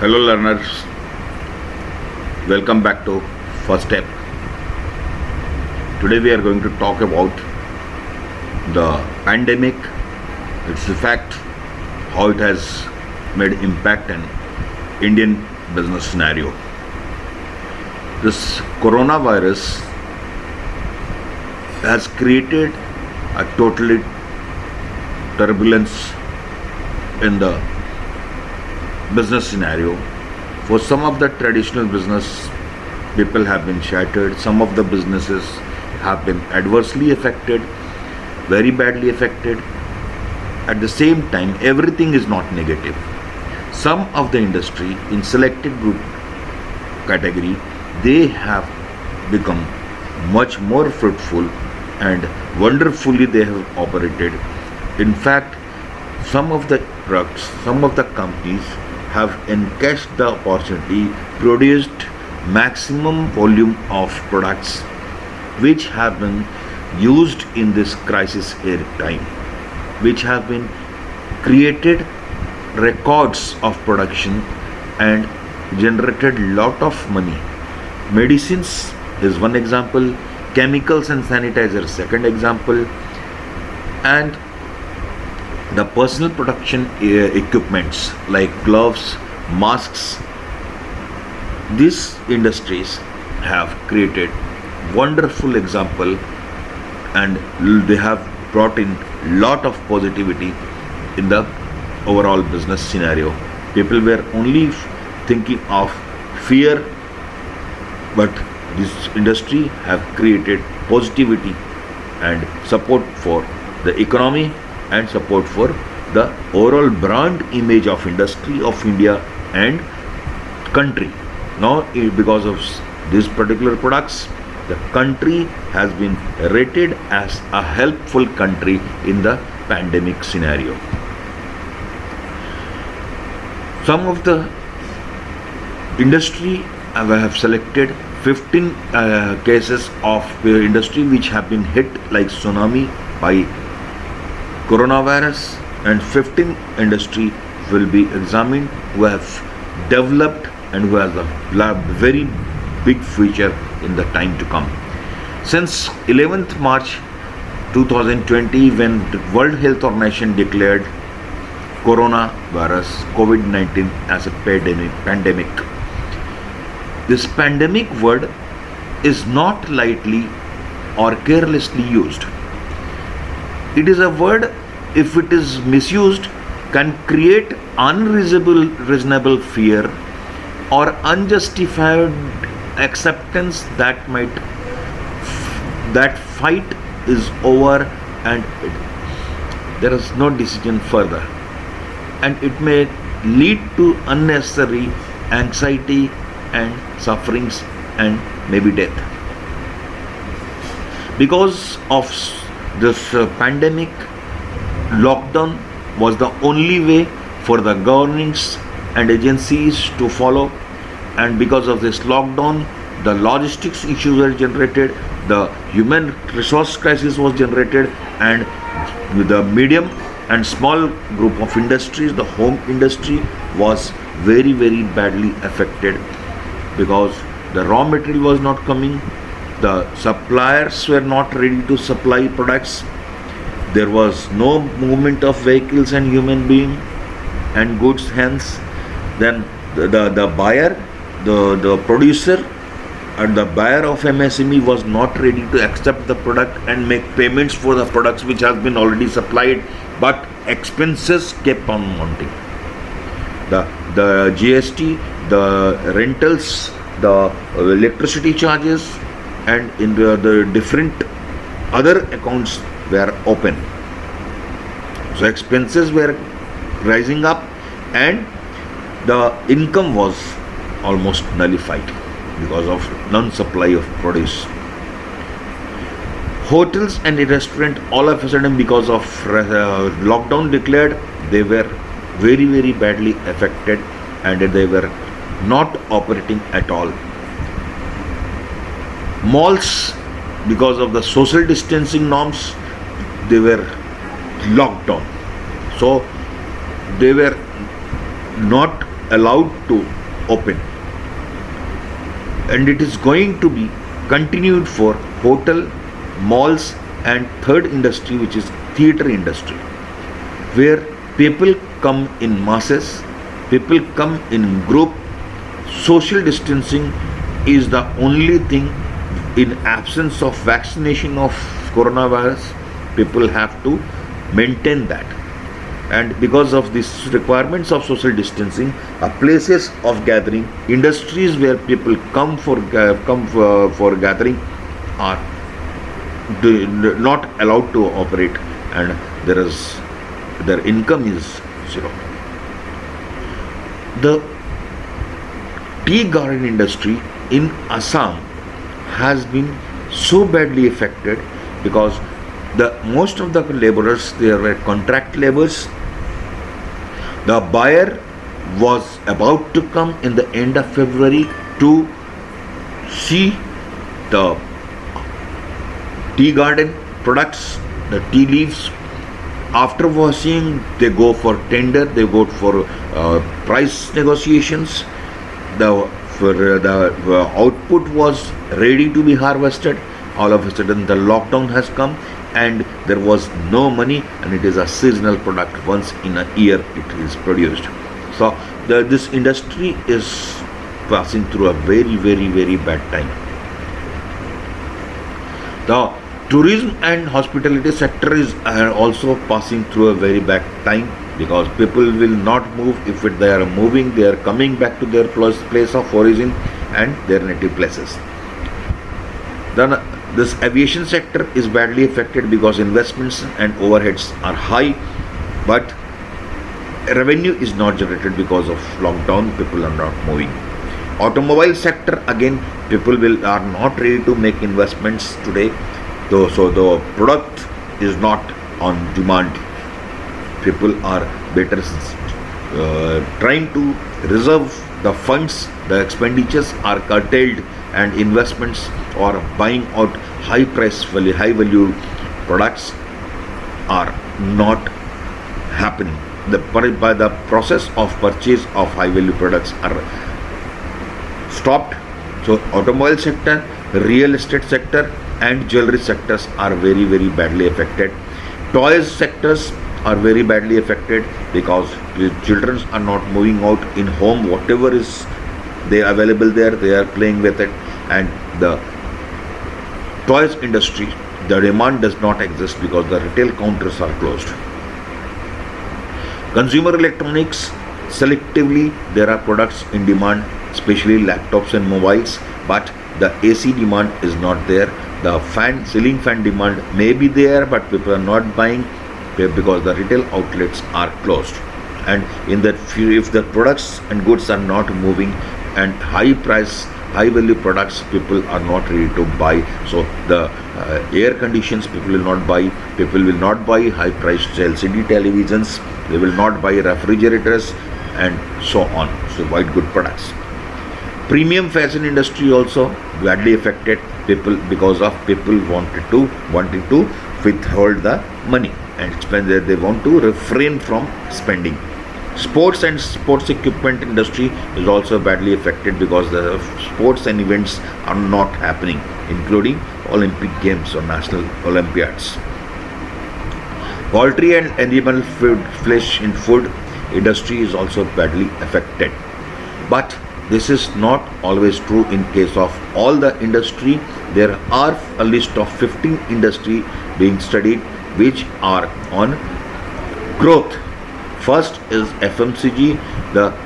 Hello learners, welcome back to First Step. Today we are going to talk about the pandemic, its effect, how it has made impact in Indian business scenario. This coronavirus has created a totally turbulence in the business scenario. For some of the traditional business, people have been shattered. Some of the businesses have been adversely affected, very badly affected. At the same time, everything is not negative. Some of the industry in selected group category, they have become much more fruitful and wonderfully they have operated. In fact, some of the products, some of the companies have encashed the opportunity, produced maximum volume of products which have been used in this crisis time, which have been created records of production and generated lot of money. Medicines is one example, chemicals and sanitizers second example, and the personal protection equipments like gloves, masks. These industries have created wonderful example and they have brought in lot of positivity in the overall business scenario. People were only thinking of fear, but this industry have created positivity and support for the economy and support for the overall brand image of industry of India and country. Now, because of these particular products, the country has been rated as a helpful country in the pandemic scenario. Some of the industry have selected 15 cases of industry which have been hit like tsunami by coronavirus, and 15 industry will be examined who have developed and who has a very big future in the time to come. Since 11th March 2020, when the World Health Organization declared coronavirus COVID-19 as a pandemic, this pandemic word is not lightly or carelessly used. It is a word, if it is misused, can create unreasonable fear or unjustified acceptance that fight is over and there is no decision further, and it may lead to unnecessary anxiety and sufferings and maybe death. Because of this pandemic, lockdown was the only way for the governments and agencies to follow, and because of this lockdown, the logistics issues were generated, the human resource crisis was generated, and with the medium and small group of industries, the home industry was very badly affected because the raw material was not coming, the suppliers were not ready to supply products, there was no movement of vehicles and human being and goods, hence then the buyer, the producer and the buyer of MSME was not ready to accept the product and make payments for the products which has been already supplied, but expenses kept on mounting. The GST, the rentals, the electricity charges and in the different other accounts were open. So expenses were rising up and the income was almost nullified because of non-supply of produce. Hotels and restaurants all of a sudden, because of lockdown declared, they were very badly affected and they were not operating at all. Malls, because of the social distancing norms, they were locked down. So they were not allowed to open, and it is going to be continued for hotel, malls, and third industry, which is theater industry, where people come in masses, people come in group. Social distancing is the only thing. In absence of vaccination of coronavirus, people have to maintain that, and because of these requirements of social distancing, places of gathering, industries where people for gathering are not allowed to operate, and their income is zero. The tea garden industry in Assam has been so badly affected because the most of the laborers, they were contract laborers. The buyer was about to come in the end of February to see the tea garden products, the tea leaves. After washing, they go for tender, they go for price negotiations. The output was ready to be harvested. All of a sudden, the lockdown has come, and there was no money, and it is a seasonal product. Once in a year, it is produced. So, this industry is passing through a very, very, very bad time. The tourism and hospitality sector is also passing through a very bad time, because people will not move. If they are moving, they are coming back to their place of origin and their native places. Then this aviation sector is badly affected because investments and overheads are high, but revenue is not generated because of lockdown. People are not moving. Automobile sector, again, people are not ready to make investments today. So the product is not on demand. People are better trying to reserve the funds. The expenditures are curtailed, and investments or buying out high value products are not happening. By the process of purchase of high value products are stopped. So automobile sector, real estate sector, and jewelry sectors are very, very badly affected. Toys sectors are very badly affected because the children are not moving out. In home, whatever is they available there, they are playing with it, and the toys industry, the demand does not exist because the retail counters are closed. Consumer electronics, selectively there are products in demand, especially laptops and mobiles, but the AC demand is not there. The ceiling fan demand may be there, but people are not buying because the retail outlets are closed. And if the products and goods are not moving, and high value products, people are not ready to buy. So the air conditions, people will not buy. People will not buy high priced LCD televisions. They will not buy refrigerators, and so on. So white good products. Premium fashion industry also badly affected. People, because of people wanting to withhold the money and spend. They want to refrain from spending. Sports and sports equipment industry is also badly affected because the sports and events are not happening, including Olympic Games or National Olympiads. Poultry and animal flesh in food industry is also badly affected. But this is not always true in case of all the industry. There are a list of 15 industry being studied which are on growth. First is FMCG.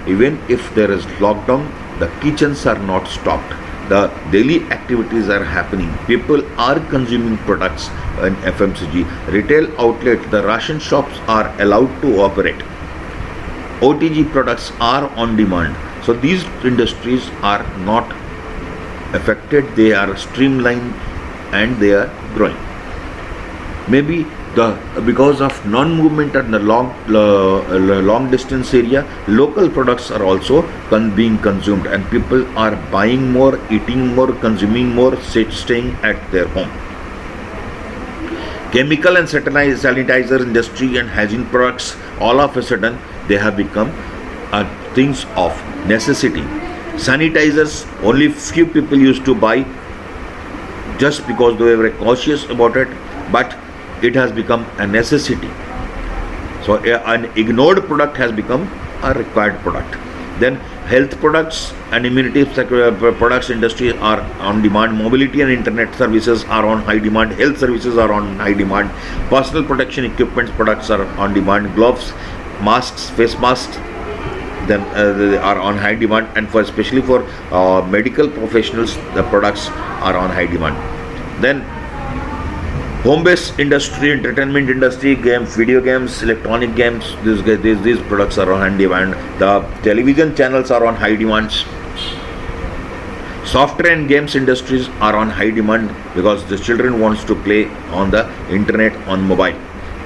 Even if there is lockdown, the kitchens are not stopped. The daily activities are happening. People are consuming products in FMCG. Retail outlet, the ration shops are allowed to operate. OTG products are on demand. So these industries are not affected. They are streamlined and they are growing. Maybe because of non-movement in the long distance area, local products are also being consumed, and people are buying more, eating more, consuming more, staying at their home. Chemical and sanitizer industry and hygiene products, all of a sudden they have become are things of necessity. Sanitizers, only few people used to buy just because they were very cautious about it, but it has become a necessity. So an ignored product has become a required product. Then health products and immunity products industry are on demand. Mobility and internet services are on high demand. Health services are on high demand. Personal protection equipment products are on demand. Gloves, masks, face masks, then they are on high demand, and for especially for medical professionals, the products are on high demand. Then home-based industry, entertainment industry, games, video games, electronic games, these products are on high demand. The television channels are on high demands. Software and games industries are on high demand because the children wants to play on the internet, on mobile.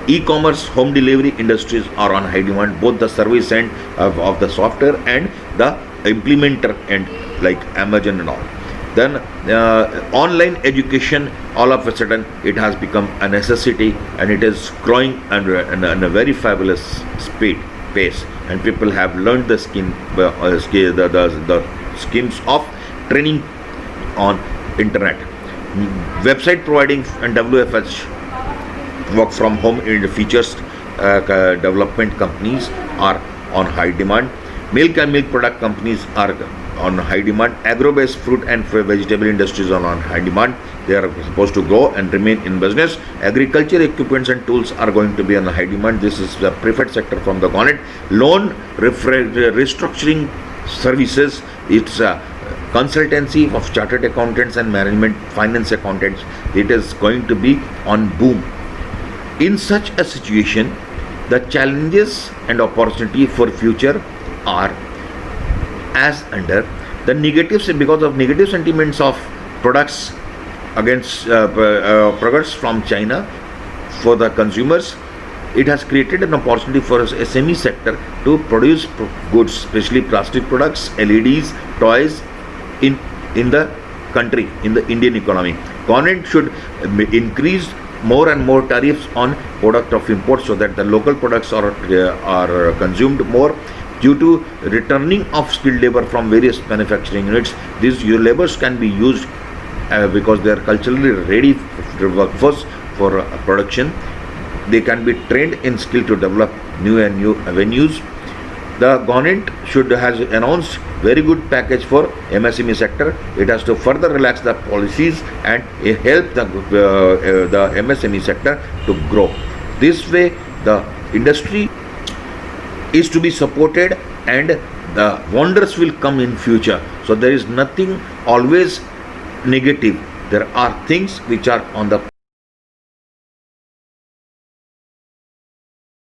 E-commerce, home delivery industries are on high demand, both the service end of the software and the implementer end, like Amazon and all. Then online education, all of a sudden it has become a necessity, and it is growing under a very fabulous pace, and people have learned the schemes of training on internet. Website providing and WFH, work from home features development companies are on high demand. Milk and milk product companies are on high demand. Agro-based fruit and vegetable industries are on high demand. They are supposed to grow and remain in business. Agriculture equipments and tools are going to be on high demand. This is the preferred sector from the government. Loan restructuring services, it's a consultancy of chartered accountants and management finance accountants. It is going to be on boom. In such a situation, the challenges and opportunity for future are as under. The negatives, because of negative sentiments of products against products from China for the consumers, it has created an opportunity for SME sector to produce goods, especially plastic products, LEDs, toys in the country, in the Indian economy. Government should increase more and more tariffs on product of import so that the local products are consumed more. Due to returning of skilled labor from various manufacturing units, these laborers can be used because they are culturally ready workforce for production. They can be trained in skill to develop new avenues. The government has announced very good package for MSME sector. It has to further relax the policies and help the MSME sector to grow. This way, the industry is to be supported, and the wonders will come in future. So there is nothing always negative. There are things which are on the